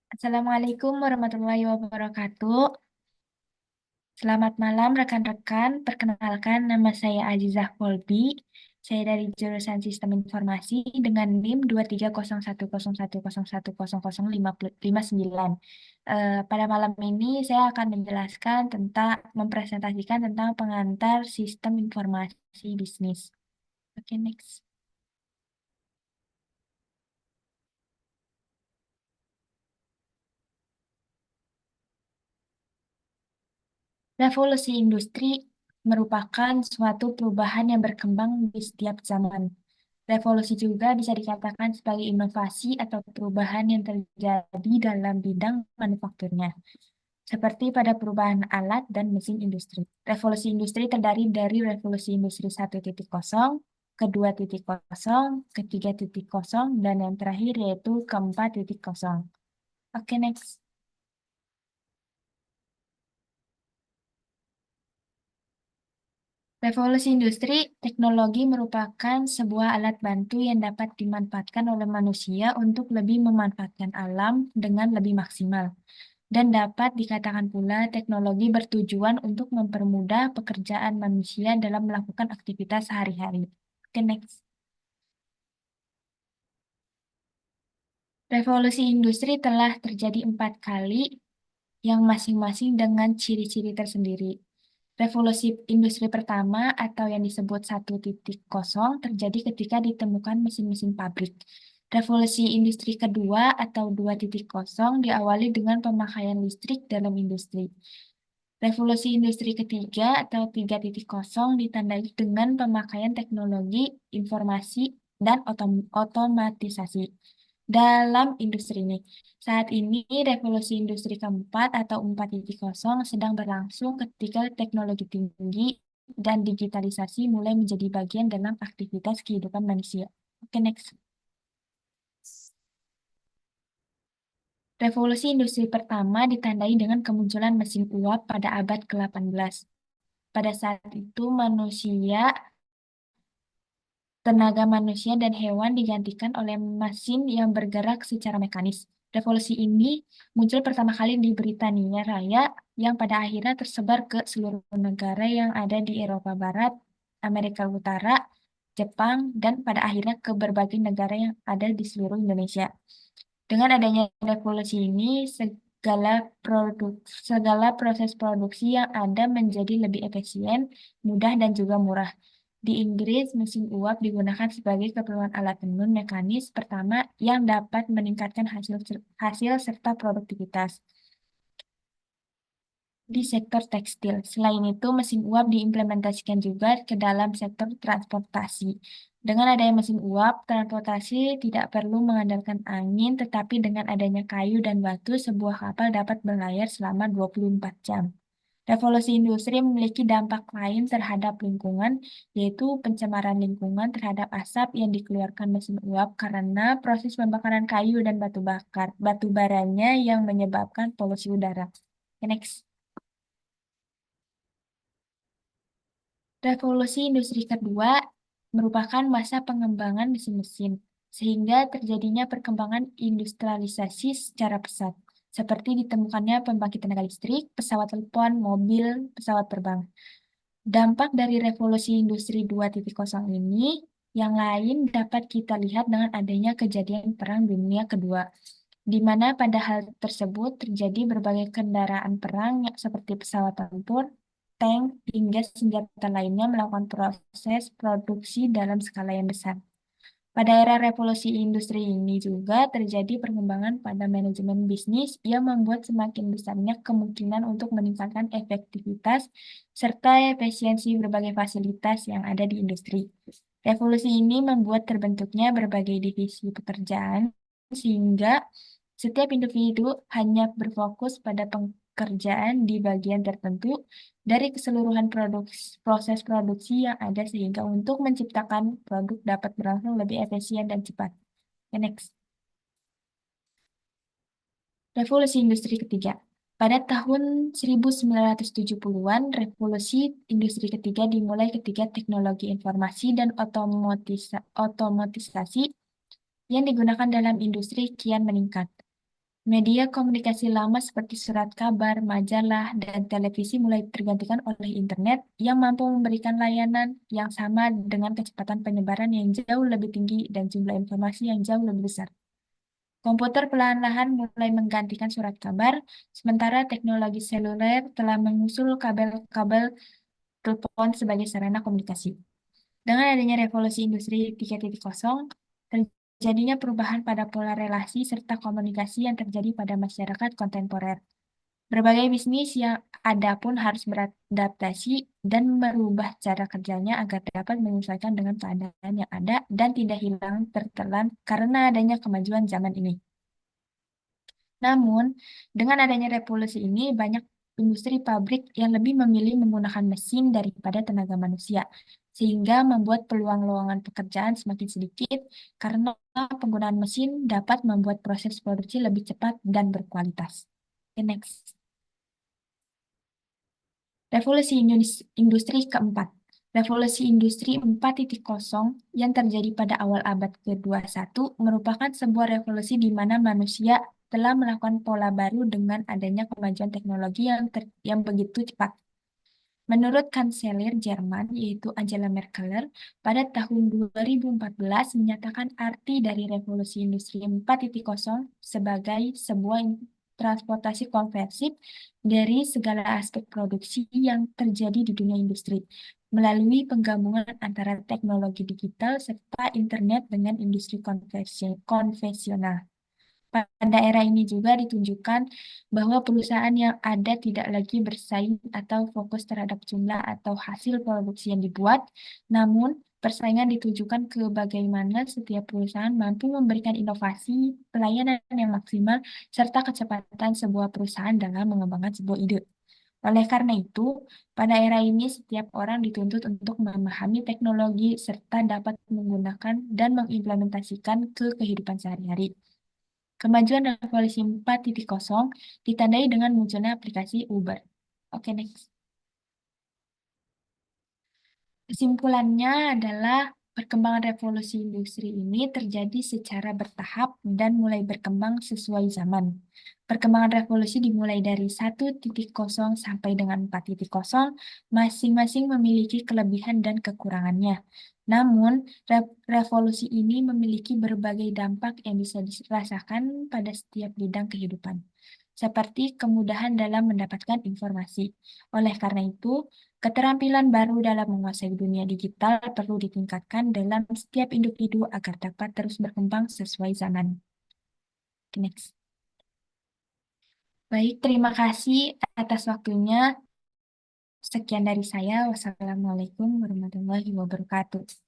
Assalamualaikum warahmatullahi wabarakatuh. Selamat malam rekan-rekan. Perkenalkan nama saya Azizah Kolbi. Saya dari jurusan Sistem Informasi dengan NIM 2301010101059. Pada malam ini saya akan menjelaskan tentang mempresentasikan tentang pengantar sistem informasi bisnis. Oke, next. Revolusi industri merupakan suatu perubahan yang berkembang di setiap zaman. Revolusi juga bisa dikatakan sebagai inovasi atau perubahan yang terjadi dalam bidang manufakturnya, seperti pada perubahan alat dan mesin industri. Revolusi industri terdiri dari revolusi industri 1.0, kedua titik kosong, ketiga titik kosong, dan yang terakhir yaitu keempat titik kosong. Oke, next. Revolusi industri, teknologi merupakan sebuah alat bantu yang dapat dimanfaatkan oleh manusia untuk lebih memanfaatkan alam dengan lebih maksimal. Dan dapat dikatakan pula teknologi bertujuan untuk mempermudah pekerjaan manusia dalam melakukan aktivitas sehari-hari. Oke, next. Revolusi industri telah terjadi 4 kali yang masing-masing dengan ciri-ciri tersendiri. Revolusi industri pertama atau yang disebut 1.0 terjadi ketika ditemukan mesin-mesin pabrik. Revolusi industri kedua atau 2.0 diawali dengan pemakaian listrik dalam industri. Revolusi industri ketiga atau 3.0 ditandai dengan pemakaian teknologi informasi dan otomatisasi dalam industri ini. Saat ini, revolusi industri keempat atau 4.0 sedang berlangsung ketika teknologi tinggi dan digitalisasi mulai menjadi bagian dalam aktivitas kehidupan manusia. Oke, next. Revolusi industri pertama ditandai dengan kemunculan mesin uap pada abad ke-18. Pada saat itu, tenaga manusia dan hewan digantikan oleh mesin yang bergerak secara mekanis. Revolusi ini muncul pertama kali di Britania Raya yang pada akhirnya tersebar ke seluruh negara yang ada di Eropa Barat, Amerika Utara, Jepang, dan pada akhirnya ke berbagai negara yang ada di seluruh Indonesia. Dengan adanya revolusi ini, segala proses produksi yang ada menjadi lebih efisien, mudah, dan juga murah. Di Inggris, mesin uap digunakan sebagai keperluan alat tenun mekanis pertama yang dapat meningkatkan hasil serta produktivitas di sektor tekstil. Selain itu, mesin uap diimplementasikan juga ke dalam sektor transportasi. Dengan adanya mesin uap, transportasi tidak perlu mengandalkan angin, tetapi dengan adanya kayu dan batu, sebuah kapal dapat berlayar selama 24 jam. Revolusi industri memiliki dampak lain terhadap lingkungan, yaitu pencemaran lingkungan terhadap asap yang dikeluarkan mesin uap karena proses pembakaran kayu dan batu baranya yang menyebabkan polusi udara. Next. Revolusi industri kedua merupakan masa pengembangan mesin-mesin, sehingga terjadinya perkembangan industrialisasi secara pesat, seperti ditemukannya pembangkit tenaga listrik, pesawat telepon, mobil, pesawat terbang. Dampak dari revolusi industri 2.0 ini yang lain dapat kita lihat dengan adanya kejadian Perang Dunia Kedua, di mana pada hal tersebut terjadi berbagai kendaraan perang seperti pesawat tempur, tank, hingga senjata lainnya melakukan proses produksi dalam skala yang besar. Pada era revolusi industri ini juga terjadi perkembangan pada manajemen bisnis yang membuat semakin besarnya kemungkinan untuk meningkatkan efektivitas serta efisiensi berbagai fasilitas yang ada di industri. Revolusi ini membuat terbentuknya berbagai divisi pekerjaan sehingga setiap individu hanya berfokus pada pekerjaan di bagian tertentu dari keseluruhan proses produksi yang ada sehingga untuk menciptakan produk dapat berlangsung lebih efisien dan cepat. Next. Revolusi industri ketiga. Pada tahun 1970-an, revolusi industri ketiga dimulai ketika teknologi informasi dan otomatisasi yang digunakan dalam industri kian meningkat. Media komunikasi lama seperti surat kabar, majalah, dan televisi mulai tergantikan oleh internet yang mampu memberikan layanan yang sama dengan kecepatan penyebaran yang jauh lebih tinggi dan jumlah informasi yang jauh lebih besar. Komputer perlahan-lahan mulai menggantikan surat kabar, sementara teknologi seluler telah mengusul kabel-kabel telepon sebagai sarana komunikasi. Dengan adanya revolusi industri 4.0, terjadinya perubahan pada pola relasi serta komunikasi yang terjadi pada masyarakat kontemporer. Berbagai bisnis yang ada pun harus beradaptasi dan merubah cara kerjanya agar dapat menyesuaikan dengan keadaan yang ada dan tidak hilang tertelan karena adanya kemajuan zaman ini. Namun, dengan adanya revolusi ini, banyak industri pabrik yang lebih memilih menggunakan mesin daripada tenaga manusia, sehingga membuat peluang lowongan pekerjaan semakin sedikit karena penggunaan mesin dapat membuat proses produksi lebih cepat dan berkualitas. Okay, next. Revolusi Industri keempat. Revolusi Industri 4.0 yang terjadi pada awal abad ke-21 merupakan sebuah revolusi di mana manusia telah melakukan pola baru dengan adanya kemajuan teknologi yang begitu cepat. Menurut Kanselir Jerman, yaitu Angela Merkel, pada tahun 2014 menyatakan arti dari revolusi industri 4.0 sebagai sebuah transportasi konversif dari segala aspek produksi yang terjadi di dunia industri, melalui penggabungan antara teknologi digital serta internet dengan industri konvensional. Pada era ini juga ditunjukkan bahwa perusahaan yang ada tidak lagi bersaing atau fokus terhadap jumlah atau hasil produksi yang dibuat, namun persaingan ditujukan ke bagaimana setiap perusahaan mampu memberikan inovasi, pelayanan yang maksimal, serta kecepatan sebuah perusahaan dalam mengembangkan sebuah ide. Oleh karena itu, pada era ini setiap orang dituntut untuk memahami teknologi serta dapat menggunakan dan mengimplementasikan ke kehidupan sehari-hari. Kemajuan revolusi 4.0 ditandai dengan munculnya aplikasi Uber. Oke, next. Kesimpulannya adalah perkembangan revolusi industri ini terjadi secara bertahap dan mulai berkembang sesuai zaman. Perkembangan revolusi dimulai dari 1.0 sampai dengan 4.0, masing-masing memiliki kelebihan dan kekurangannya. Namun, revolusi ini memiliki berbagai dampak yang bisa dirasakan pada setiap bidang kehidupan, seperti kemudahan dalam mendapatkan informasi. Oleh karena itu, keterampilan baru dalam menguasai dunia digital perlu ditingkatkan dalam setiap individu agar dapat terus berkembang sesuai zaman. Next. Baik, terima kasih atas waktunya. Sekian dari saya. Wassalamualaikum warahmatullahi wabarakatuh.